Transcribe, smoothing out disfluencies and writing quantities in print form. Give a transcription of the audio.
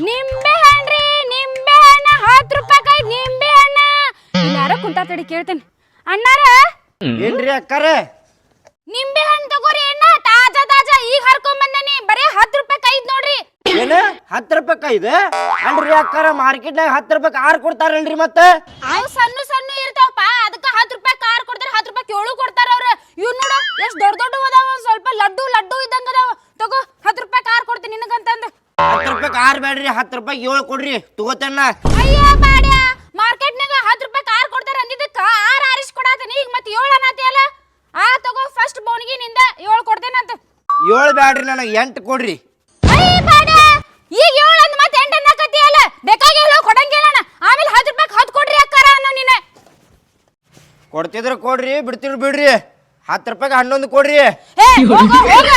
ನಿಂಬೆ ಹಣ್ಣ್ರಿ ನಿಂಬೆ ಹಣ್ಣ 10 ರೂಪಾಯಿ ನಿಂಬೆ ಹಣ್ಣ. ಯಾರ ಕುಂತ ತಡಿ ಕೇಳ್ತೇನೆ. ಅಣ್ಣಾರ ಏನ್ರಿ ಅಕ್ಕಾರೆ? ನಿಂಬೆ ಹಣ್ಣು ತಗೋರಿ ಅಣ್ಣ, ತಾಜಾ ತಾಜಾ ಈಗ ಹರ್ಕೊಂಡ್ ಬಂದೇನಿ. ಬರೀ 10 ರೂಪಾಯಿ ಐದ್ ನೋಡ್ರಿ. ಏನ 10 ರೂಪಾಯಿ ಇದೆ ಅಲ್ರಿ ಅಕ್ಕಾರ? ಮಾರ್ಕೆಟ್ನಾಗ 10 ರೂಪಾಯಿ 6 ಕೊಡ್ತಾರಲ್ರಿ ಮತ್ತೆ? ಅವು ಸಣ್ಣ ಸಣ್ಣ ಇರ್ತಾವಪ್ಪ, ಅದಕ್ಕೆ 10 ರೂಪಾಯಿ ಕಾರ್ ಕೊಡ್ತಾರ, 10 ರೂಪಾಯಿ 7 ಕೊಡ್ತಾರ ಅವ್ರ. ಇವ್ ನೋಡ ಎಷ್ಟ್ ದೊಡ್ಡ ದೊಡ್ಡ ಅದಾವ, ಸ್ವಲ್ಪ ಲಡ್ಡು ಲಡ್ಡು ಇದ್ದಂಗ ಅದಾವ. ತಗೋ 10 ರೂಪಾಯಿ ಕಾರ್ ಕೊಡ್ತೀನಿ ನಿನಗಂತಂದ. 10 ರೂಪಾಯಿ 6 ಬೇಡ್ರಿ, 10 ರೂಪಾಯಿ 7 ಕೊಡ್ರಿ, ತಗೋತೇನ. ಅಯ್ಯೋ ಬಾಡ್ಯಾ, ಮಾರ್ಕೆಟ್ನಾಗ 10 ರೂಪಾಯಿ ಕಾರ್ ಕೊಡ್ತಾರ ಅಂದಿದ್ದಕ್ಕ 6 ಆರಿಸ್ ಕೊಡಾತೀನಿ. ಈಗ ಮತ್ತೆ 7 ಅನ್ನತಿಯಲ್ಲ. ತಗೋ ಫಸ್ಟ್ ಬೋನ್ಗಿ ನಿಂದ 7 ಕೊಡ್ತೇನಂತ. 7 ಬೇಡ್ರಿ, ನನಗೆ 8 ಕೊಡ್ರಿ. ಅಯ್ಯ ಬಾಡ್ಯಾ, ಈಗ 7 ಅಂದ್ ಮತ್ತೆ 8 ಅನ್ನಕತಿಯಲ್ಲ. ಬೇಕಾಗಿಲ್ಲ ಕೊಡಂಗಿಲ್ಲ ಅಣ್ಣ. ಆಮೇಲೆ 10 ರೂಪಾಯಿ 10 ಕೊಡ್ರಿ ಅಕ್ಕಾರ ಅನ್ನೋ ನೀನೆ. ಕೊಡ್ತಿದ್ರ ಕೊಡ್ರಿ, ಬಿಡ್ತಿದ್ರ ಬಿಡ್ರಿ. 10 ರೂಪಾಯಿಗೆ 11 ಕೊಡ್ರಿ. ಏ ಹೋಗ ಹೋಗ